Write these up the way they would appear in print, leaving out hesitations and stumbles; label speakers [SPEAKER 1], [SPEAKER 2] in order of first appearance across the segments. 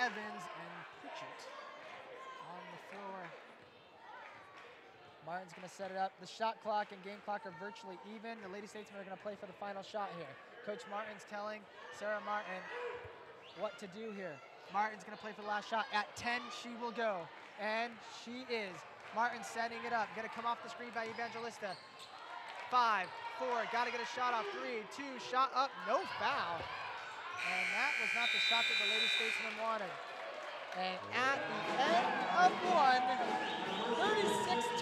[SPEAKER 1] Evans and Pritchett on the floor. Martin's going to set it up. The shot clock and game clock are virtually even. The Lady Statesmen are going to play for the final shot here. Coach Martin's telling Sarah Martin what to do here. Martin's going to play for the last shot. At 10, she will go. And she is. Martin setting it up. Going to come off the screen by Evangelista. 5, 4, got to get a shot off. 3, 2, shot up, no foul. And that was not the shot that the Lady Statesmen wanted. And at the end of one, 36-29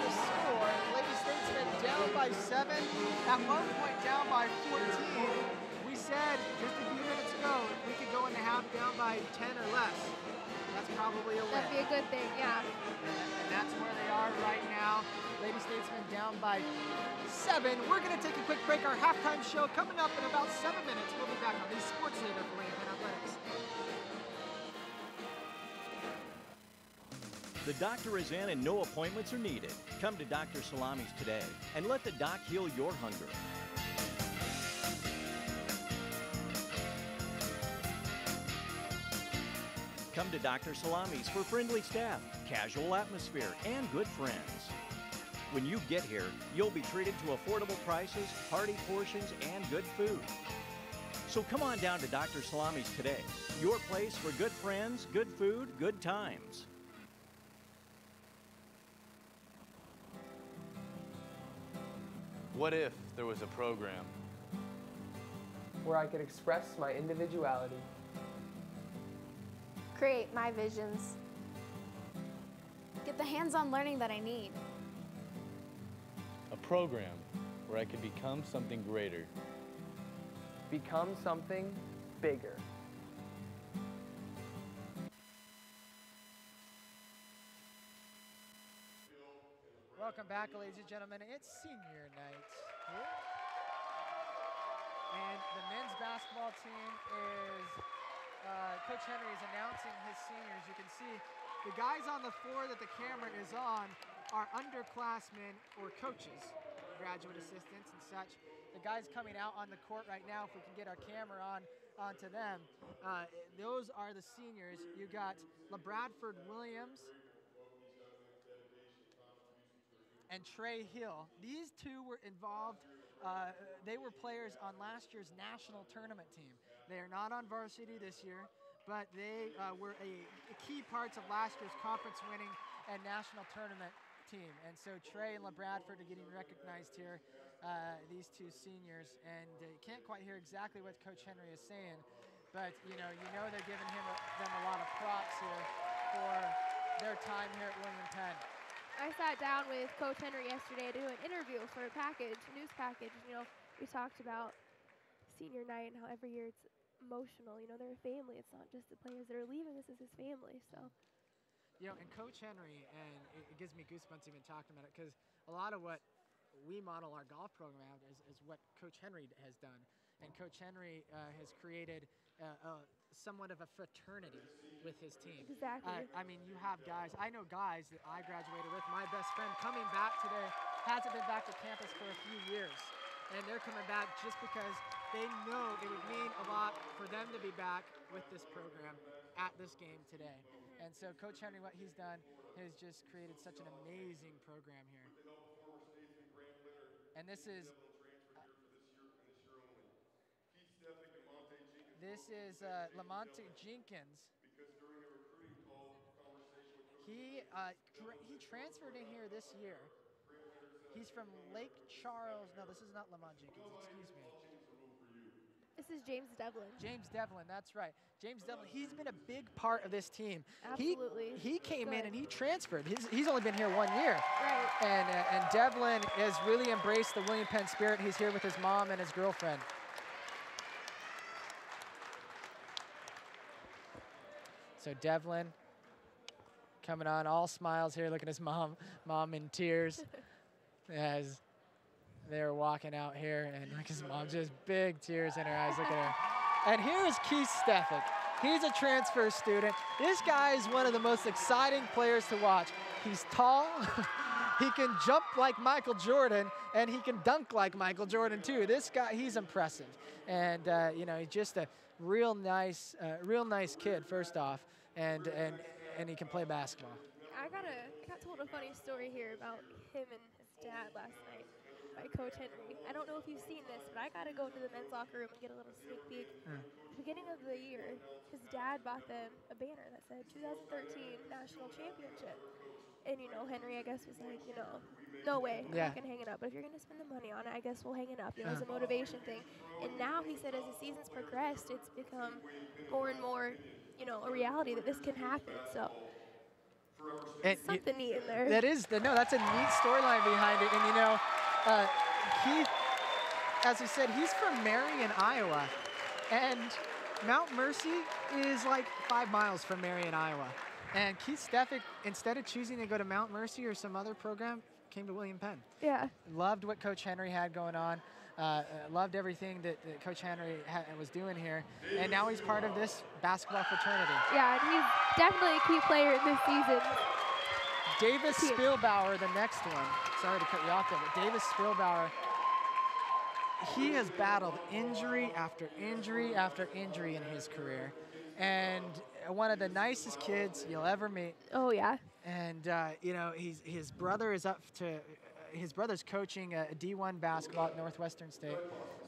[SPEAKER 1] the score. Lady Statesmen down by 7. At one point down by 14. We said just a few minutes ago, if we could go in the half down by 10 or less, that's probably a win.
[SPEAKER 2] That'd be a good thing, yeah.
[SPEAKER 1] And that's where they are right now. Lady Statesmen down by 7. We're going to take a quick break. Our halftime show coming up in about 7 minutes. We'll be back on the Sports Leader for Lady Athletics.
[SPEAKER 3] The doctor is in and no appointments are needed. Come to Dr. Salami's today and let the doc heal your hunger. Come to Dr. Salami's for friendly staff, casual atmosphere, and good friends. When you get here, you'll be treated to affordable prices, hearty portions, and good food. So come on down to Dr. Salami's today, your place for good friends, good food, good times.
[SPEAKER 4] What if there was a program
[SPEAKER 5] where I could express my individuality,
[SPEAKER 2] Create my visions,
[SPEAKER 6] get the hands-on learning that I need,
[SPEAKER 4] a program where I could become something greater,
[SPEAKER 5] become something bigger?
[SPEAKER 1] Welcome back, ladies and gentlemen. It's senior night here. And the men's basketball team is, Coach Henry is announcing his seniors. You can see the guys on the floor that the camera is on are underclassmen or coaches, graduate assistants and such. The guys coming out on the court right now, if we can get our camera onto them, those are the seniors. You got LaBradford Williams and Trey Hill. These two were involved. They were players on last year's national tournament team. They are not on varsity this year, but they were a key parts of last year's conference winning and national tournament team. And so Trey and LaBradford are getting recognized here, these two seniors. And you can't quite hear exactly what Coach Henry is saying, but you know they're giving them a lot of props here for their time here at William Penn.
[SPEAKER 2] I sat down with Coach Henry yesterday to do an interview for a news package. You know, we talked about senior night and how every year it's emotional. You know, they're a family. It's not just the players that are leaving. This is his family. So,
[SPEAKER 1] you know, and Coach Henry, and it gives me goosebumps even talking about it, because a lot of what we model our golf program out is what Coach Henry has done. And Coach Henry has created somewhat of a fraternity with his team.
[SPEAKER 2] Exactly.
[SPEAKER 1] I mean, you have guys. I know guys that I graduated with. My best friend coming back today hasn't been back to campus for a few years. And they're coming back just because they know it would mean a lot for them to be back with this program at this game today. And so Coach Henry, what he's done has just created such an amazing program here. And this is Lamonte Jenkins. He transferred in here this year. He's from Lake Charles. No, this is not Lamont Jenkins. Excuse me.
[SPEAKER 2] this is James Devlin.
[SPEAKER 1] James Devlin, that's right. James Devlin, he's been a big part of this team.
[SPEAKER 2] Absolutely.
[SPEAKER 1] He came in and he transferred. He's only been here 1 year.
[SPEAKER 2] Right.
[SPEAKER 1] And Devlin has really embraced the William Penn spirit. He's here with his mom and his girlfriend. So Devlin coming on, all smiles here. Look at his mom in tears as they're walking out here. And look at his mom, just big tears in her eyes. Look at her. And here's Keith Stefik. He's a transfer student. This guy is one of the most exciting players to watch. He's tall. He can jump like Michael Jordan, and he can dunk like Michael Jordan too. This guy, he's impressive. And you know, he's just a real nice kid first off, and he can play basketball.
[SPEAKER 2] I got told a funny story here about him and his dad last night by Coach Henry. I don't know if you've seen this, but I got to go to the men's locker room and get a little sneak peek. Beginning of the year, his dad bought them a banner that said 2013 National Championship. And, Henry, I guess, was like, no way, I'm not going to hang it up. But if you're going to spend the money on it, I guess we'll hang it up, as a motivation thing. And now he said as the season's progressed, it's become more and more, a reality that this can happen. So something neat in there.
[SPEAKER 1] That's a neat storyline behind it. And, Keith, as I said, he's from Marion, Iowa. And Mount Mercy is like 5 miles from Marion, Iowa. And Keith Stefik, instead of choosing to go to Mount Mercy or some other program, came to William Penn.
[SPEAKER 2] Yeah.
[SPEAKER 1] Loved what Coach Henry had going on. Loved everything that Coach Henry was doing here. And now he's part of this basketball fraternity.
[SPEAKER 2] Yeah, and he's definitely a key player in this season.
[SPEAKER 1] Davis Spielbauer, the next one. Sorry to cut you off there, but Davis Spielbauer, he has battled injury after injury after injury in his career. And one of the nicest kids you'll ever meet.
[SPEAKER 2] Oh, yeah.
[SPEAKER 1] And, his brother is his brother's coaching a D1 basketball at Northwestern State.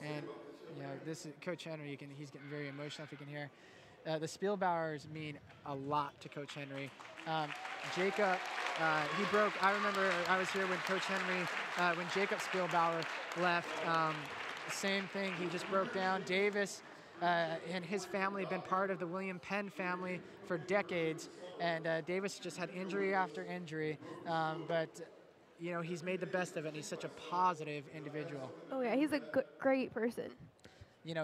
[SPEAKER 1] And, this is Coach Henry, he's getting very emotional if you can hear. The Spielbauers mean a lot to Coach Henry. Jacob, I remember I was here when Coach Henry, when Jacob Spielbauer left, same thing, he just broke down. Davis and his family have been part of the William Penn family for decades, and Davis just had injury after injury, but he's made the best of it, and he's such a positive individual.
[SPEAKER 2] Oh, yeah, he's a great person.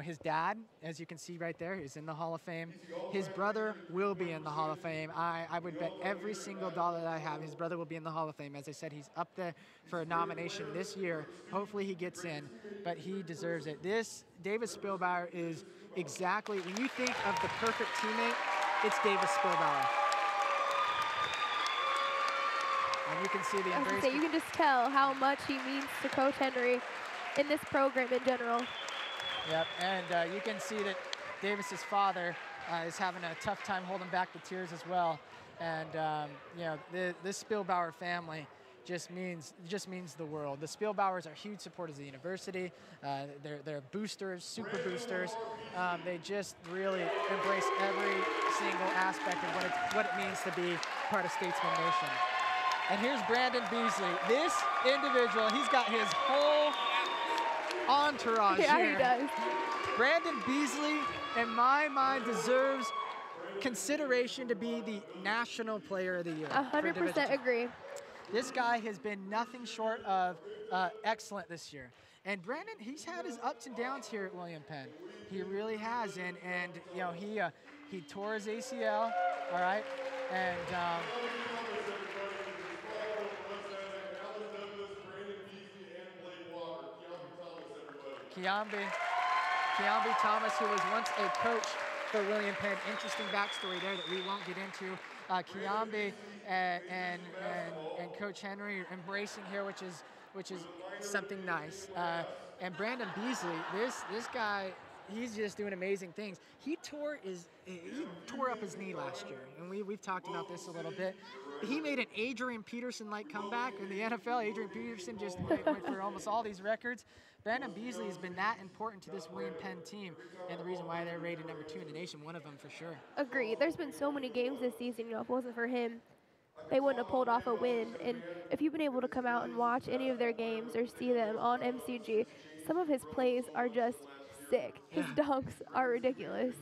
[SPEAKER 1] His dad, as you can see right there, is in the Hall of Fame. His brother will be in the Hall of Fame. I would bet every single dollar that I have his brother will be in the Hall of Fame. As I said, he's up there for a nomination this year. Hopefully he gets in, but he deserves it. Davis Spielbauer is exactly, when you think of the perfect teammate, it's Davis Spielbauer. And you can see the embrace.
[SPEAKER 2] You can just tell how much he means to Coach Henry in this program in general.
[SPEAKER 1] Yep, and you can see that Davis's father is having a tough time holding back the tears as well. And this Spielbauer family just means the world. The Spielbauers are huge supporters of the university. They're boosters, super boosters. They just really embrace every single aspect of what it means to be part of Statesman Nation. And here's Brandon Beasley. This individual, he's got his whole entourage here.
[SPEAKER 2] Yeah, he does.
[SPEAKER 1] Brandon Beasley, in my mind, deserves consideration to be the National Player of the Year.
[SPEAKER 2] 100% agree.
[SPEAKER 1] This guy has been nothing short of excellent this year. And Brandon, he's had his ups and downs here at William Penn. He really has, and he tore his ACL, all right, and Keambi Thomas, who was once a coach for William Penn. Interesting backstory there that we won't get into. Keambi and Coach Henry embracing here, which is something nice. And Brandon Beasley, this guy, he's just doing amazing things. He tore up his knee last year, and we've talked about this a little bit. He made an Adrian Peterson-like comeback in the NFL. Adrian Peterson just went for almost all these records. Brandon Beasley has been that important to this William Penn team, and the reason why they're rated number 2 in the nation, one of them for sure.
[SPEAKER 2] Agreed. There's been so many games this season, if it wasn't for him, they wouldn't have pulled off a win. And if you've been able to come out and watch any of their games or see them on MCG, some of his plays are just sick. His dunks are ridiculous.